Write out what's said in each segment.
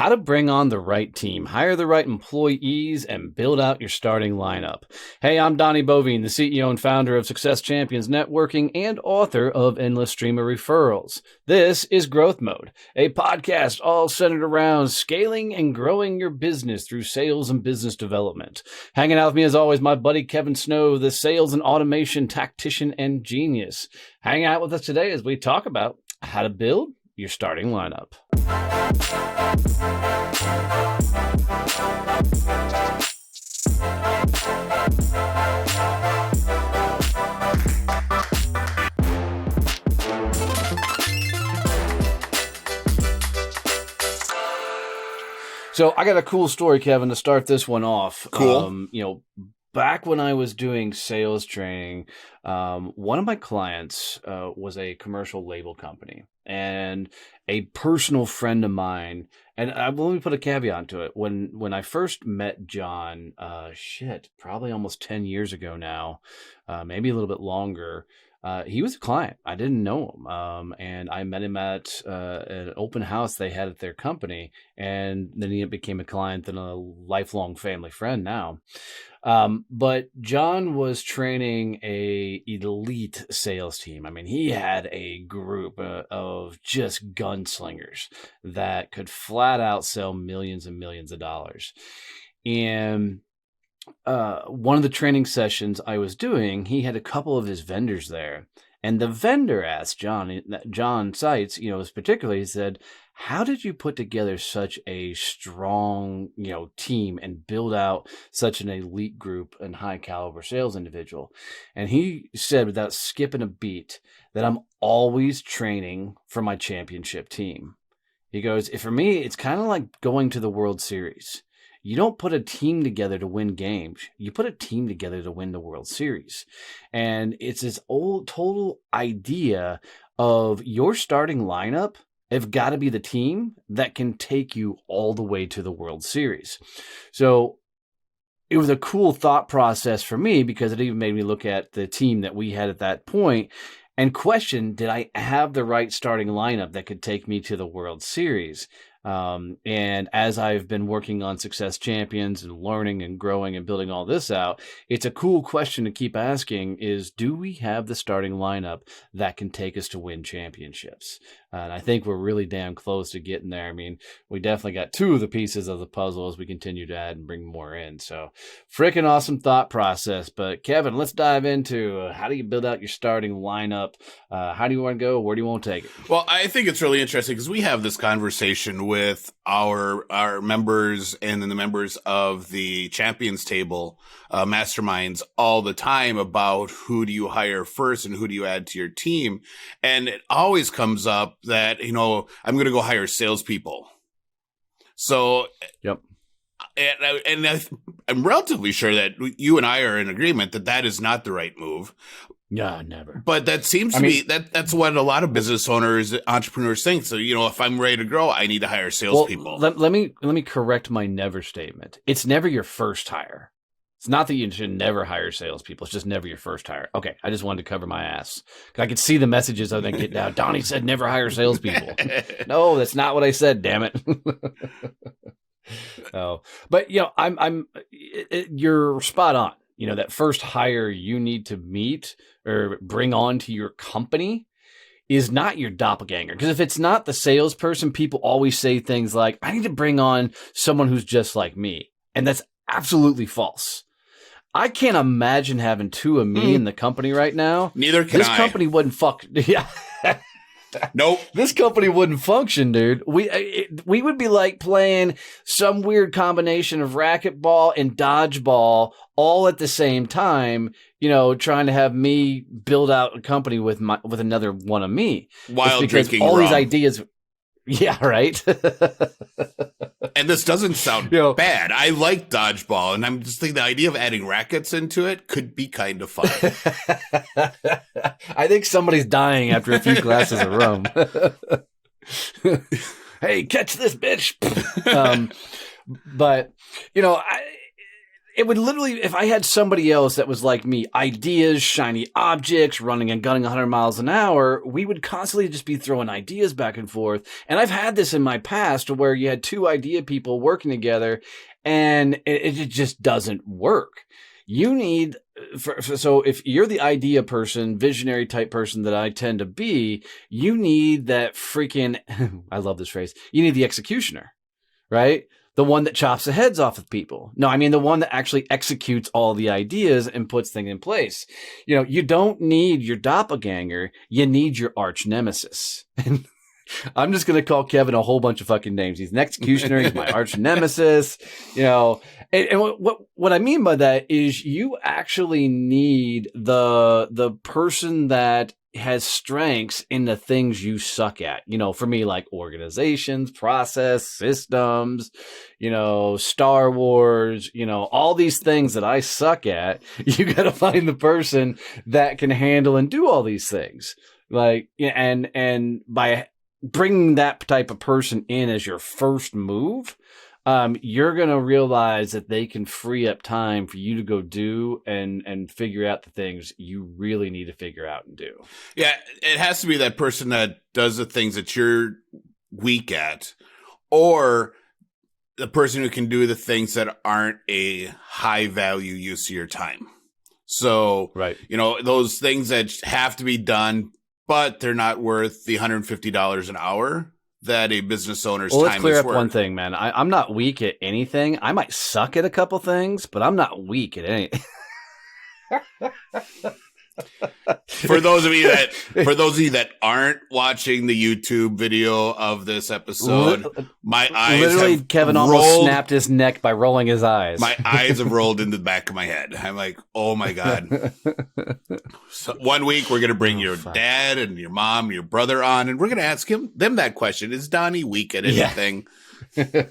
how to bring on the right team, hire the right employees, and build out your starting lineup. Hey, I'm Donnie Bovine, the CEO and founder of Success Champions Networking and author of Endless Stream of Referrals. This is Growth Mode, a podcast all centered around scaling and growing your business through sales and business development. Hanging out with me as always, my buddy Kevin Snow, the sales and automation tactician and genius. Hang out with us today as we talk about how to build your starting lineup. So I got a cool story, Kevin, to start this one off. Cool. Back when I was doing sales training, one of my clients was a commercial label company, and a personal friend of mine. And let me put a caveat to it. When I first met John, probably almost 10 years ago now, maybe a little bit longer. He was a client. I didn't know him. And I met him at an open house they had at their company. And then he became a client and a lifelong family friend now. But John was training a elite sales team. I mean, he had a group of just gunslingers that could flat out sell millions and millions of dollars. And one of the training sessions I was doing, he had a couple of his vendors there. And the vendor asked John Seitz, particularly, he said, how did you put together such a strong, team and build out such an elite group and high caliber sales individual? And he said, without skipping a beat, that I'm always training for my championship team. He goes, for me, it's kind of like going to the World Series. You don't put a team together to win games. You put a team together to win the World Series. And it's this old total idea of your starting lineup have got to be the team that can take you all the way to the World Series. So it was a cool thought process for me because it even made me look at the team that we had at that point and question, did I have the right starting lineup that could take me to the World Series? And as I've been working on Success Champions and learning and growing and building all this out, it's a cool question to keep asking is, do we have the starting lineup that can take us to win championships? And I think we're really damn close to getting there. I mean, we definitely got two of the pieces of the puzzle as we continue to add and bring more in. So freaking awesome thought process. But Kevin, let's dive into how do you build out your starting lineup? How do you want to go? Where do you want to take it? Well, I think it's really interesting because we have this conversation with our members and then the members of the Champions Table masterminds all the time about who do you hire first and who do you add to your team. And it always comes up that, I'm going to go hire salespeople. So, yep. And I'm relatively sure that you and I are in agreement that is not the right move. Yeah, never. But that seems to be that's what a lot of business owners, entrepreneurs think. So, if I'm ready to grow, I need to hire salespeople. Well, let me correct my never statement. It's never your first hire. It's not that you should never hire salespeople. It's just never your first hire. Okay, I just wanted to cover my ass. I could see the messages I was getting now. Donnie said never hire salespeople. No, that's not what I said. Damn it. Oh, but you're spot on. That first hire you need to meet or bring on to your company is not your doppelganger. Because if it's not the salesperson, people always say things like, I need to bring on someone who's just like me. And that's absolutely false. I can't imagine having two of me in the company right now. Neither can I. This company wouldn't Yeah. Nope. This company wouldn't function, dude. We would be like playing some weird combination of racquetball and dodgeball all at the same time, trying to have me build out a company with another one of me. While drinking all rum. These ideas. Yeah, right. And this doesn't sound bad. I like dodgeball, and I'm just thinking the idea of adding rackets into it could be kind of fun. I think somebody's dying after a few glasses of rum. Hey, catch this bitch. But, it would literally, if I had somebody else that was like me, ideas, shiny objects, running and gunning 100 miles an hour, we would constantly just be throwing ideas back and forth. And I've had this in my past where you had two idea people working together and it just doesn't work. You need, so if you're the idea person, visionary type person that I tend to be, you need that freaking, I love this phrase, you need the executioner, right? The one that chops the heads off of people. No, I mean the one that actually executes all the ideas and puts things in place. You know, you don't need your doppelganger. You need your arch nemesis. And I'm just going to call Kevin a whole bunch of fucking names. He's an executioner. He's my arch nemesis. You know, and what I mean by that is you actually need the person that has strengths in the things you suck at. You know, for me, like organizations, process, systems, you know, Star Wars, you know, all these things that I suck at. You got to find the person that can handle and do all these things. Like, and by bringing that type of person in as your first move, you're going to realize that they can free up time for you to go do and figure out the things you really need to figure out and do. Yeah, it has to be that person that does the things that you're weak at, or the person who can do the things that aren't a high value use of your time. So, right. You know, those things that have to be done, but they're not worth the $150 an hour that a business owner's time is worth. Let's clear up one thing, man. I'm not weak at anything. I might suck at a couple things, but I'm not weak at anything. For those of you that aren't watching the YouTube video of this episode, my eyes literally have Kevin rolled, almost snapped his neck by rolling his eyes. My eyes have rolled into the back of my head. I'm like, oh my God. So one week we're gonna bring your dad and your mom, and your brother on, and we're gonna ask them that question: is Donnie weak at anything? Yeah.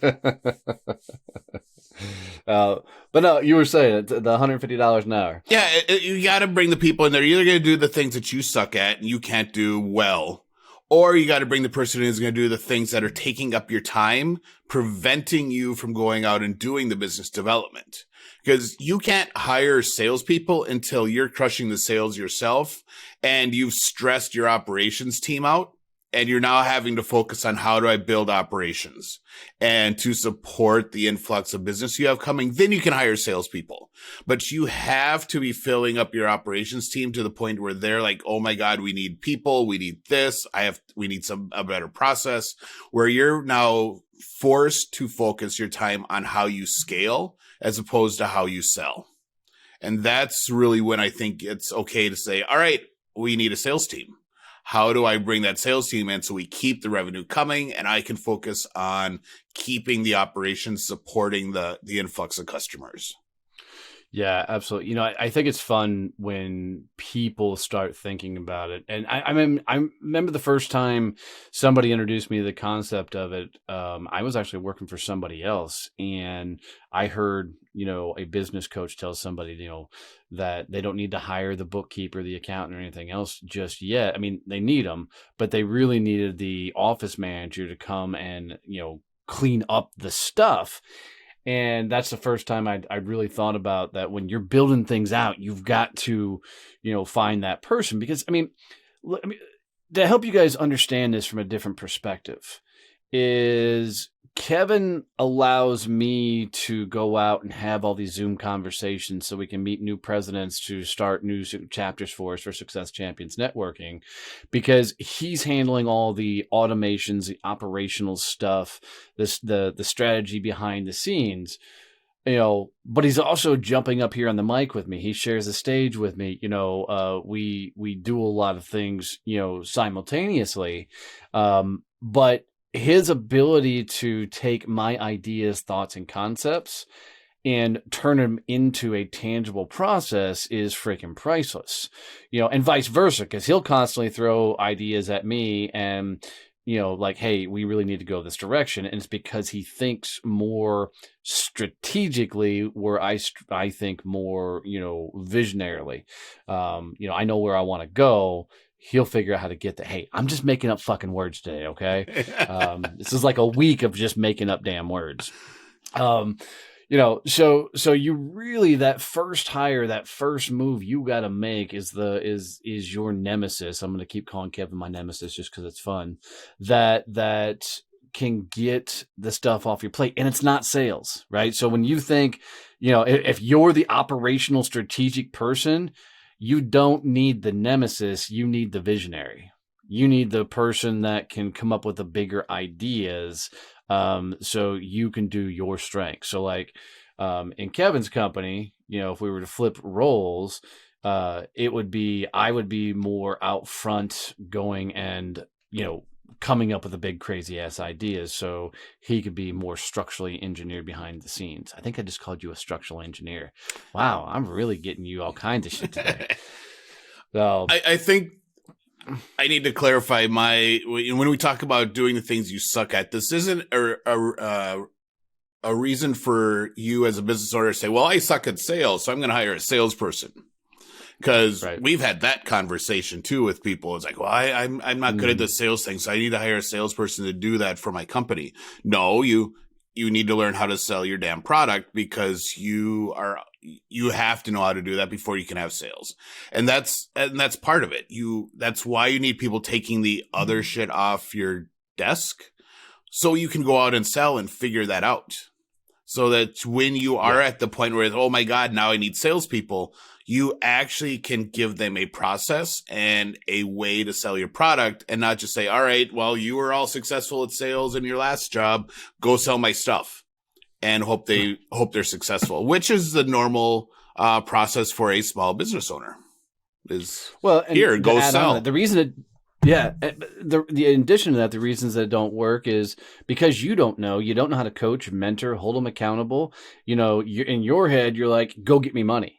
But no, you were saying the $150 an hour. Yeah, you got to bring the people in there. You're either going to do the things that you suck at and you can't do well, or you got to bring the person who's going to do the things that are taking up your time, preventing you from going out and doing the business development. Because you can't hire salespeople until you're crushing the sales yourself and you've stressed your operations team out. And you're now having to focus on how do I build operations and to support the influx of business you have coming. Then you can hire salespeople, but you have to be filling up your operations team to the point where they're like, oh my God, we need people. We need this. We need a better process, where you're now forced to focus your time on how you scale as opposed to how you sell. And that's really when I think it's okay to say, all right, we need a sales team. How do I bring that sales team in so we keep the revenue coming and I can focus on keeping the operations supporting the influx of customers? Yeah, absolutely. You know, I think it's fun when people start thinking about it. And I remember the first time somebody introduced me to the concept of it. I was actually working for somebody else, and I heard, you know, a business coach tell somebody, you know, that they don't need to hire the bookkeeper, the accountant, or anything else just yet. I mean, they need them, but they really needed the office manager to come and, you know, clean up the stuff. And that's the first time I'd really thought about that. When you're building things out, you've got to, you know, find that person. Because, I mean, to help you guys understand this from a different perspective, is Kevin allows me to go out and have all these Zoom conversations so we can meet new presidents to start new chapters for us for Success Champions Networking, because he's handling all the automations, the operational stuff, the strategy behind the scenes, you know, but he's also jumping up here on the mic with me. He shares the stage with me. You know, we do a lot of things, you know, simultaneously, but his ability to take my ideas, thoughts, and concepts and turn them into a tangible process is freaking priceless, you know, and vice versa, because he'll constantly throw ideas at me and, you know, like, hey, we really need to go this direction. And it's because he thinks more strategically, where I think more, you know, visionarily. You know, I know where I want to go. He'll figure out how to get that. Hey, I'm just making up fucking words today, okay? This is like a week of just making up damn words. You So you really, that first hire, that first move you got to make is your nemesis. I'm going to keep calling Kevin my nemesis just because it's fun. That can get the stuff off your plate, and it's not sales, right? So when you think, if you're the operational strategic person, you don't need the nemesis, you need the visionary. You need the person that can come up with the bigger ideas, so you can do your strength. So like, in Kevin's company, if we were to flip roles, I would be more out front going and, coming up with the big crazy ass ideas. So he could be more structurally engineered behind the scenes. I think I just called you a structural engineer. Wow. I'm really getting you all kinds of shit today. So I think I need to clarify when we talk about doing the things you suck at, this isn't a reason for you as a business owner to say, well, I suck at sales, so I'm going to hire a salesperson. Because we've had that conversation too with people. It's like, well, I'm not good at the sales thing, so I need to hire a salesperson to do that for my company. No, you need to learn how to sell your damn product, because you have to know how to do that before you can have sales. And that's part of it. That's why you need people taking the other shit off your desk, so you can go out and sell and figure that out. So that when you are at the point where, oh my God, now I need salespeople, you actually can give them a process and a way to sell your product, and not just say, all right, well, you were all successful at sales in your last job, go sell my stuff and hope they're successful, which is the normal process for a small business owner. Is, well, here, go sell. The reason in addition to that, the reasons that it don't work is because you don't know how to coach, mentor, hold them accountable. You're in your head, you're like, go get me money.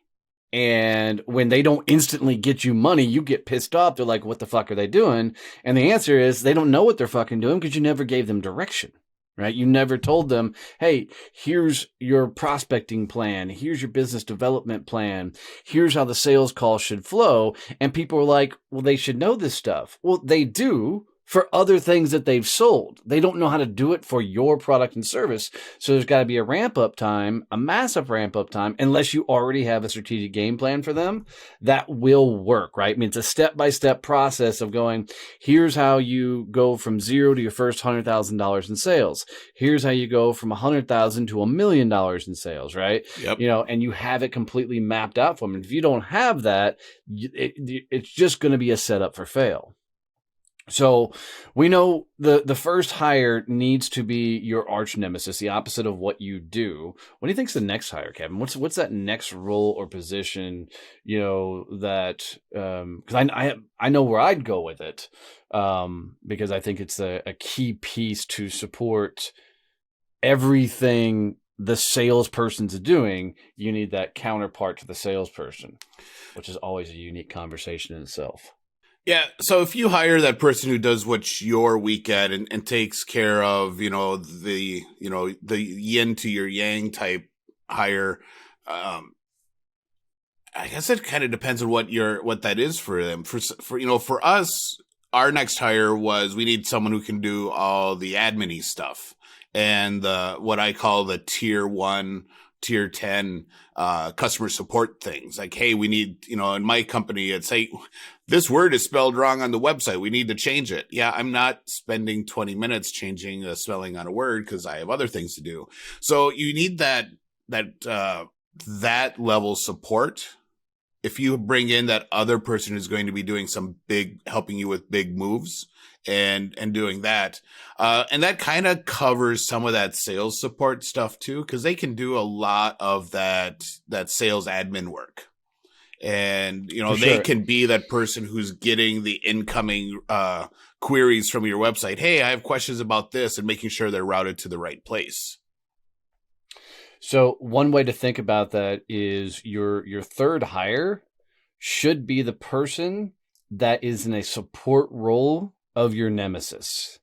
And when they don't instantly get you money, you get pissed off. They're like, what the fuck are they doing? And the answer is they don't know what they're fucking doing, because you never gave them direction, right? You never told them, hey, here's your prospecting plan. Here's your business development plan. Here's how the sales call should flow. And people are like, well, they should know this stuff. Well, they do for other things that they've sold. They don't know how to do it for your product and service. So there's got to be a ramp-up time, a massive ramp-up time, unless you already have a strategic game plan for them that will work, right? I mean, it's a step-by-step process of going, here's how you go from zero to your first $100,000 in sales. Here's how you go from $100,000 to $1 million in sales, right? Yep. And you have it completely mapped out for them. And if you don't have that, it's just going to be a setup for fail. So we know the first hire needs to be your arch nemesis, the opposite of what you do. What do you think's the next hire, Kevin? What's that next role or position? That because I know where I'd go with it, because I think it's a key piece to support everything the salesperson's doing. You need that counterpart to the salesperson, which is always a unique conversation in itself. Yeah. So if you hire that person who does what you're weak at and takes care of, the yin to your yang type hire, I guess it kind of depends on what that is for them. For us, our next hire was, we need someone who can do all the admin-y stuff and what I call the tier 1, tier 10 customer support things. Like, hey, we need, in my company, it's, hey, this word is spelled wrong on the website, we need to change it. Yeah, I'm not spending 20 minutes changing the spelling on a word, because I have other things to do. So you need that level support. If you bring in that other person who's going to be doing helping you with big moves and doing that. And that kind of covers some of that sales support stuff too, because they can do a lot of that sales admin work. And, they can be that person who's getting the incoming queries from your website. Hey, I have questions about this, and making sure they're routed to the right place. So one way to think about that is your third hire should be the person that is in a support role of your nemesis.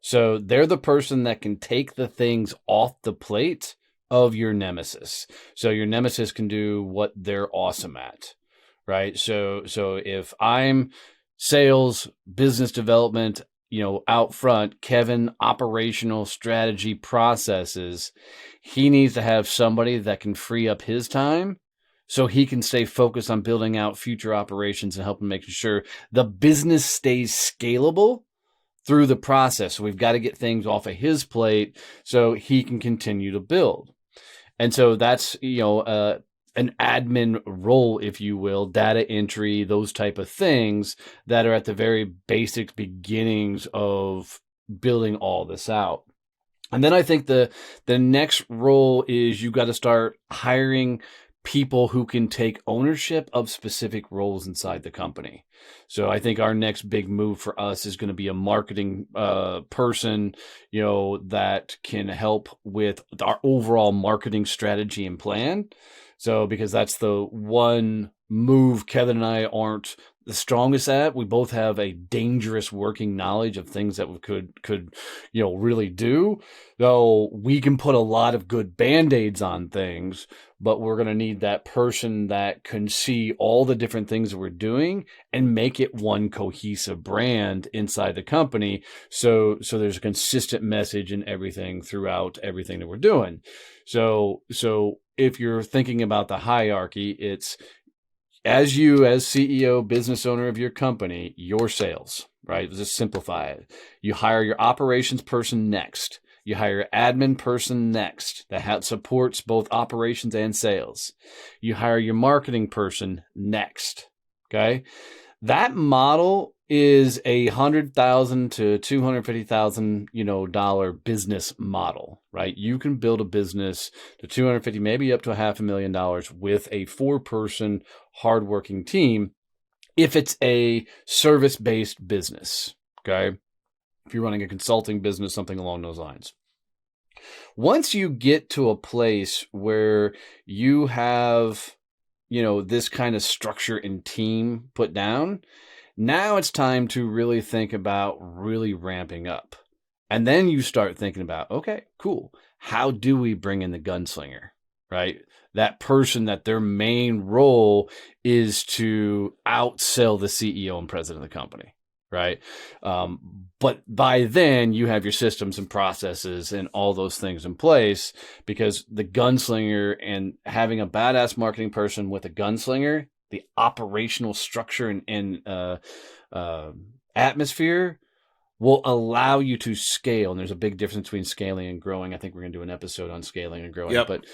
So they're the person that can take the things off the plate of your nemesis. So your nemesis can do what they're awesome at, right? So if I'm sales, business development, out front, Kevin, operational strategy processes, he needs to have somebody that can free up his time so he can stay focused on building out future operations and helping making sure the business stays scalable through the process. So we've got to get things off of his plate so he can continue to build. And so that's, an admin role, if you will, data entry, those type of things that are at the very basic beginnings of building all this out. And then I think the next role is you got to start hiring people who can take ownership of specific roles inside the company. So I think our next big move for us is going to be a marketing person, that can help with our overall marketing strategy and plan. So because that's the one move Kevin and I aren't the strongest at. We both have a dangerous working knowledge of things that we could really do. Though we can put a lot of good band-aids on things, but we're going to need that person that can see all the different things that we're doing and make it one cohesive brand inside the company. So there's a consistent message in everything throughout everything that we're doing. So if you're thinking about the hierarchy, it's as CEO, business owner of your company, your sales, right? Let's just simplify it. You hire your operations person next. You hire your admin person next that supports both operations and sales. You hire your marketing person next. Okay. That model is a $100,000 to $250,000, dollar business model, right? You can build a business to 250, maybe up to $500,000 with a 4-person hardworking team if it's a service-based business, okay? If you're running a consulting business, something along those lines. Once you get to a place where you have, this kind of structure and team put down, now it's time to really think about really ramping up. And then you start thinking about, okay, cool. How do we bring in the gunslinger, right? That person that their main role is to outsell the CEO and president of the company, right? But by then you have your systems and processes and all those things in place, because the gunslinger and having a badass marketing person with a gunslinger, the operational structure and atmosphere will allow you to scale. And there's a big difference between scaling and growing. I think we're going to do an episode on scaling and growing. Yep. But,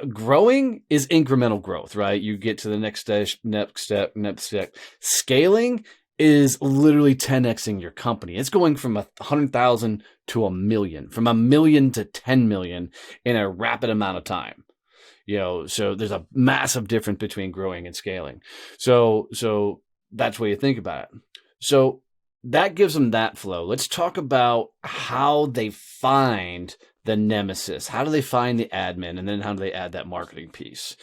growing is incremental growth, right? You get to the next step. Scaling is literally 10xing your company. It's going from 100,000 to 1 million, from 1 million to 10 million in a rapid amount of time. So there's a massive difference between growing and scaling. So that's what you think about it. So that gives them that flow. Let's talk about how they find the nemesis. How do they find the admin? And then how do they add that marketing piece?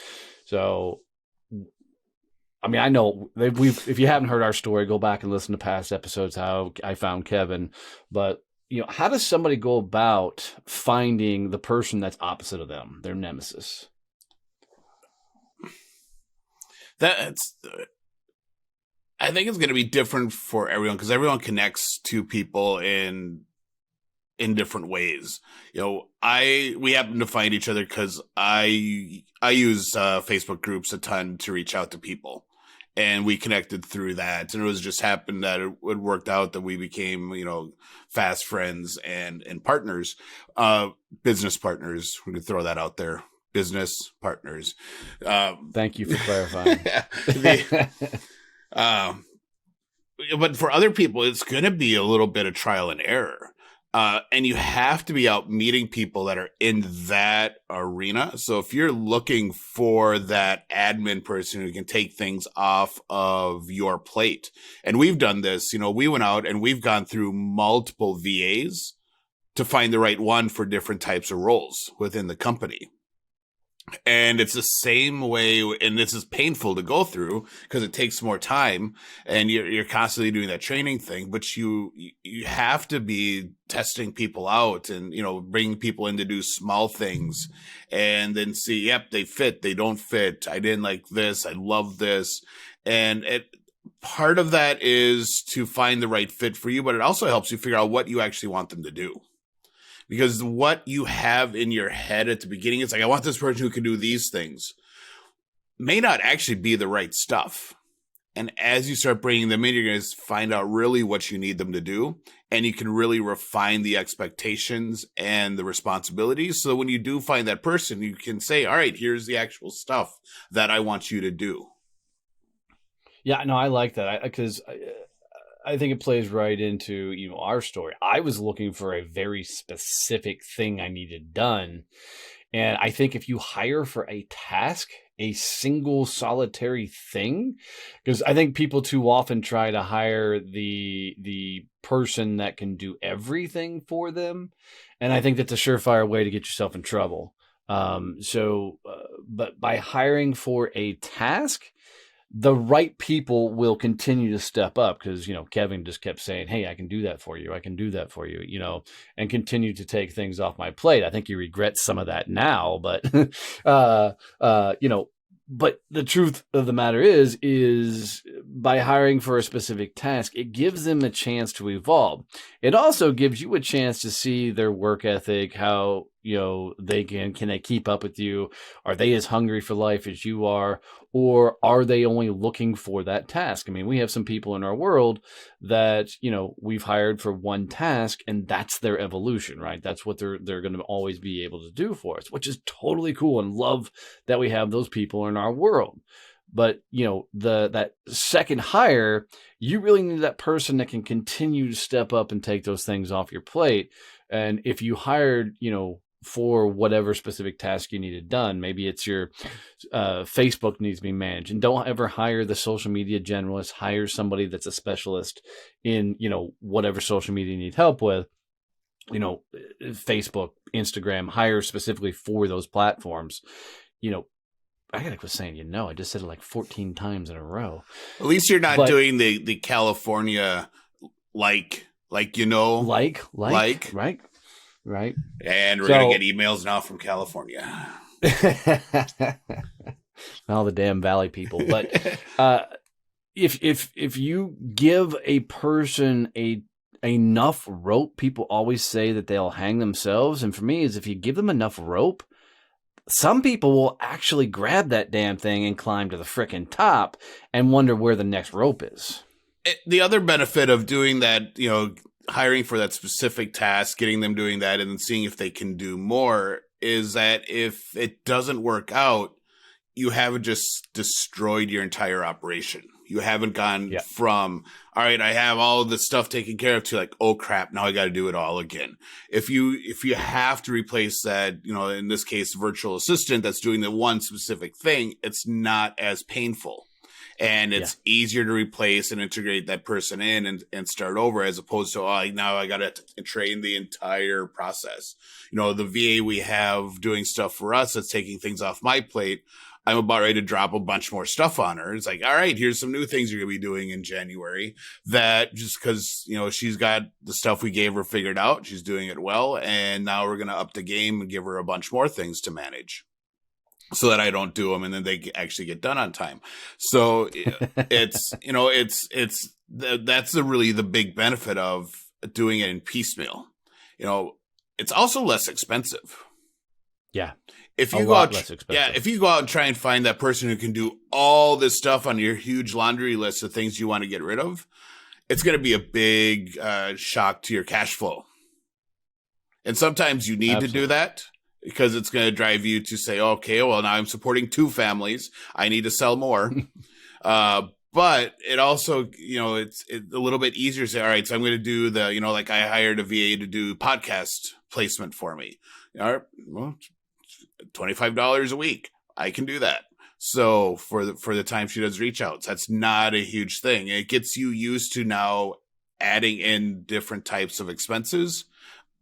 So, I know if you haven't heard our story, go back and listen to past episodes, how I found Kevin. But, how does somebody go about finding the person that's opposite of them, their nemesis? I think it's going to be different for everyone, because everyone connects to people in different ways. We happen to find each other because I use Facebook groups a ton to reach out to people, and we connected through that. And it was just happened that it worked out that we became, fast friends and partners, business partners. We could throw that out there. Business partners. Thank you for clarifying. But for other people, it's going to be a little bit of trial and error. And you have to be out meeting people that are in that arena. So if you're looking for that admin person who can take things off of your plate, and we've done this, we went out and we've gone through multiple VAs to find the right one for different types of roles within the company. And it's the same way, and this is painful to go through because it takes more time, and you're constantly doing that training thing. But you have to be testing people out, and bringing people in to do small things, and then see, yep, they fit, they don't fit. I didn't like this, I love this, and part of that is to find the right fit for you, but it also helps you figure out what you actually want them to do. Because what you have in your head at the beginning, it's like, I want this person who can do these things, may not actually be the right stuff. And as you start bringing them in, you're going to find out really what you need them to do. And you can really refine the expectations and the responsibilities. So when you do find that person, you can say, all right, here's the actual stuff that I want you to do. Yeah, no, I like that because I think it plays right into our story. I was looking for a very specific thing I needed done, and I think if you hire for a task, a single solitary thing, because I think people too often try to hire the person that can do everything for them, and I think that's a surefire way to get yourself in trouble. But by hiring for a task, the right people will continue to step up because, Kevin just kept saying, hey, I can do that for you. I can do that for you, and continue to take things off my plate. I think he regrets some of that now, but, but the truth of the matter is by hiring for a specific task, it gives them a chance to evolve. It also gives you a chance to see their work ethic, how, they can they keep up with you? Are they as hungry for life as you are? Or are they only looking for that task? I mean, we have some people in our world that, we've hired for one task and that's their evolution, right? That's what they're going to always be able to do for us, which is totally cool, and love that we have those people in our world. But, that second hire, you really need that person that can continue to step up and take those things off your plate. And if you hired, for whatever specific task you needed done, maybe it's your Facebook needs to be managed, and don't ever hire the social media generalist. Hire somebody that's a specialist in, whatever social media you need help with, Facebook, Instagram, hire specifically for those platforms. I gotta quit saying, I just said it like 14 times in a row. At least you're not doing the California, like, right. Right. And we're going to get emails now from California. All the damn Valley people. But if you give a person enough rope, people always say that they'll hang themselves. And for me, is if you give them enough rope, some people will actually grab that damn thing and climb to the frickin' top and wonder where the next rope is. The other benefit of doing that, hiring for that specific task, getting them doing that, and then seeing if they can do more, is that if it doesn't work out, you haven't just destroyed your entire operation. You haven't gone from, all right, I have all of this stuff taken care of, to like, oh crap, now I got to do it all again. If you have to replace that, in this case, virtual assistant that's doing the one specific thing, it's not as painful. And it's easier to replace and integrate that person in and start over, as opposed to, now I got to train the entire process. The VA we have doing stuff for us that's taking things off my plate, I'm about ready to drop a bunch more stuff on her. It's like, all right, here's some new things you're going to be doing in January, that just because, she's got the stuff we gave her figured out, she's doing it well. And now we're going to up the game and give her a bunch more things to manage, so that I don't do them and then they actually get done on time. So it's, that's really the big benefit of doing it in piecemeal. It's also less expensive. Yeah. If you go out, if you go out and try and find that person who can do all this stuff on your huge laundry list of things you want to get rid of, it's going to be a big shock to your cash flow. And sometimes you need to do that, because it's going to drive you to say, okay, well, now I'm supporting 2 families. I need to sell more. But it also, it's a little bit easier to say, all right, so I'm going to do the, like I hired a VA to do podcast placement for me. All right, well, $25 a week. I can do that. So for the time she does reach outs, that's not a huge thing. It gets you used to now adding in different types of expenses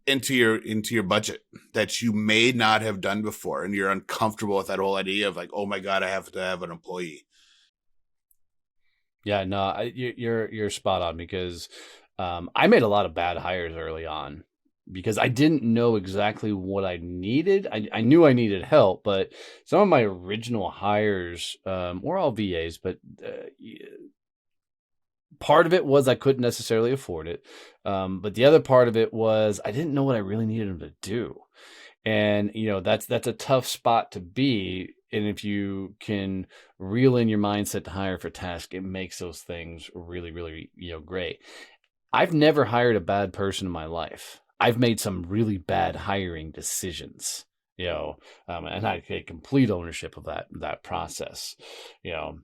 into your budget that you may not have done before, and you're uncomfortable with that whole idea of like, oh my God, I have to have an employee. Yeah, no, you're spot on, because I made a lot of bad hires early on because I didn't know exactly what I needed. I knew I needed help, but some of my original hires were all VAs, but Part of it was I couldn't necessarily afford it. But the other part of it was I didn't know what I really needed them to do. And, that's a tough spot to be. And if you can reel in your mindset to hire for task, it makes those things really, really, great. I've never hired a bad person in my life. I've made some really bad hiring decisions, and I take complete ownership of that process, you know.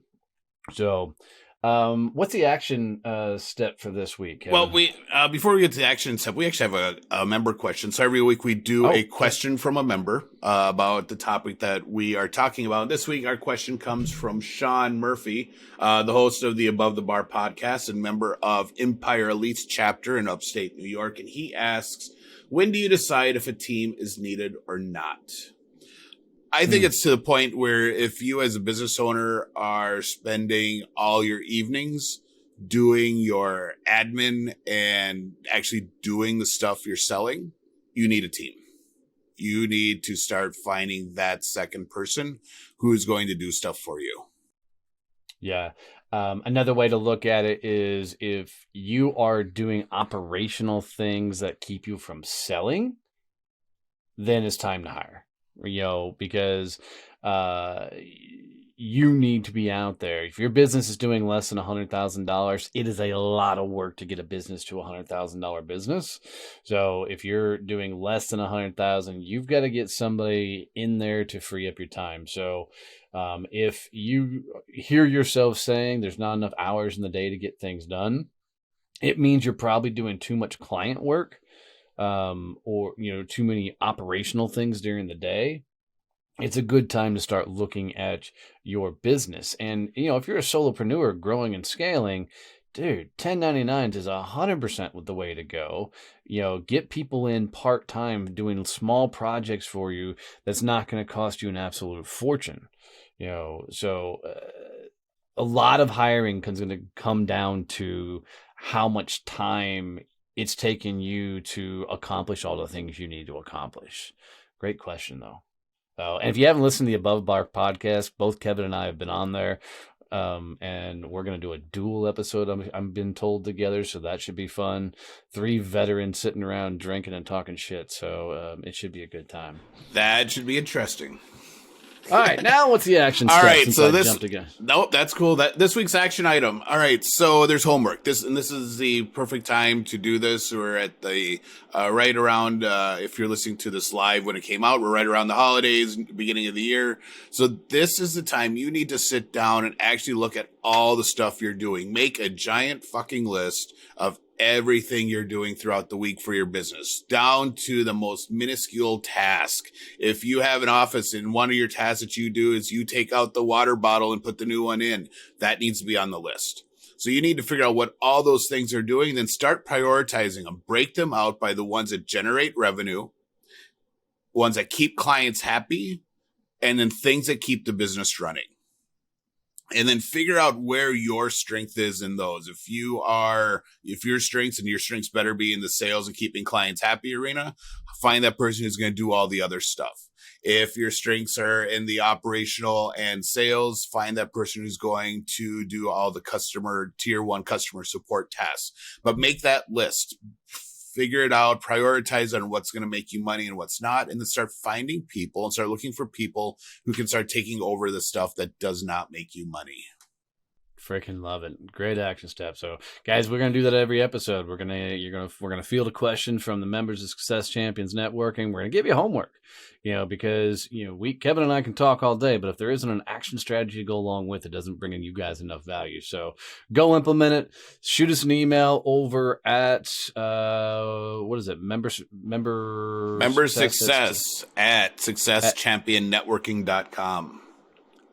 So, what's the action step for this week, Well, Kevin? we before we get to the action step, we actually have a member question. So every week we do a question from a member about the topic that we are talking about. This week, our question comes from Sean Murphy, the host of the Above the Bar podcast and member of Empire Elites chapter in upstate New York. And he asks, when do you decide if a team is needed or not? I think it's to the point where if you as a business owner are spending all your evenings doing your admin and actually doing the stuff you're selling, you need a team. You need to start finding that second person who's going to do stuff for you. Yeah. Another way to look at it is if you are doing operational things that keep you from selling, then it's time to hire, because you need to be out there. If your business is doing less than $100,000, it is a lot of work to get a business to $100,000 business. So if you're doing less than 100,000, you've got to get somebody in there to free up your time. So if you hear yourself saying there's not enough hours in the day to get things done, it means you're probably doing too much client work, or too many operational things during the day. It's a good time to start looking at your business. And, if you're a solopreneur growing and scaling, dude, 1099s is 100% the way to go. Get people in part-time doing small projects for you. That's not going to cost you an absolute fortune. So a lot of hiring is going to come down to how much time it's taken you to accomplish all the things you need to accomplish. Great question, though. And if you haven't listened to the Above Bar podcast, both Kevin and I have been on there, and we're going to do a dual episode, I've been told, together, so that should be fun. 3 veterans sitting around drinking and talking shit, so it should be a good time. That should be interesting. All right, now what's the action step? All right, so Nope, that's cool. This week's action item. All right, so there's homework. This is the perfect time to do this. We're at the right around, if you're listening to this live when it came out, we're right around the holidays, beginning of the year. So this is the time you need to sit down and actually look at all the stuff you're doing. Make a giant fucking list of everything you're doing throughout the week for your business, down to the most minuscule task. If you have an office and one of your tasks that you do is you take out the water bottle and put the new one in, that needs to be on the list. So you need to figure out what all those things are doing, then start prioritizing them. Break them out by the ones that generate revenue, ones that keep clients happy, and then things that keep the business running. And then figure out where your strength is in those. If your strengths better be in the sales and keeping clients happy arena, find that person who's going to do all the other stuff. If your strengths are in the operational and sales, find that person who's going to do all the tier 1 customer support tasks. But make that list. Figure it out, prioritize on what's going to make you money and what's not, and then start finding people and start looking for people who can start taking over the stuff that does not make you money. Freaking love it. Great action step. So guys, we're going to do that every episode. We're going to field a question from the members of Success Champions Networking. We're going to give you homework, because, Kevin and I can talk all day, but if there isn't an action strategy to go along with it, doesn't bring in you guys enough value. So go implement it. Shoot us an email over at, what is it? Member success at successchampionnetworking.com.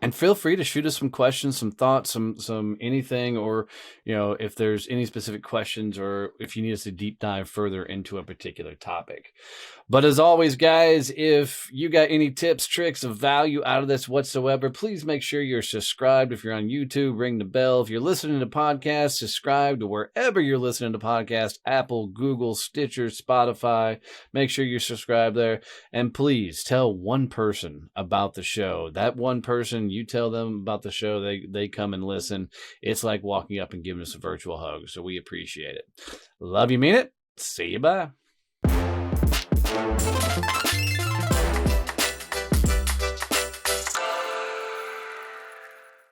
And feel free to shoot us some questions, some thoughts, some anything, or, if there's any specific questions or if you need us to deep dive further into a particular topic. But as always, guys, if you got any tips, tricks of value out of this whatsoever, please make sure you're subscribed. If you're on YouTube, ring the bell. If you're listening to podcasts, subscribe to wherever you're listening to podcasts, Apple, Google, Stitcher, Spotify. Make sure you're subscribed there. And please tell one person about the show. That one person, you tell them about the show, they come and listen. It's like walking up and giving us a virtual hug. So we appreciate it. Love you, mean it. See you. Bye.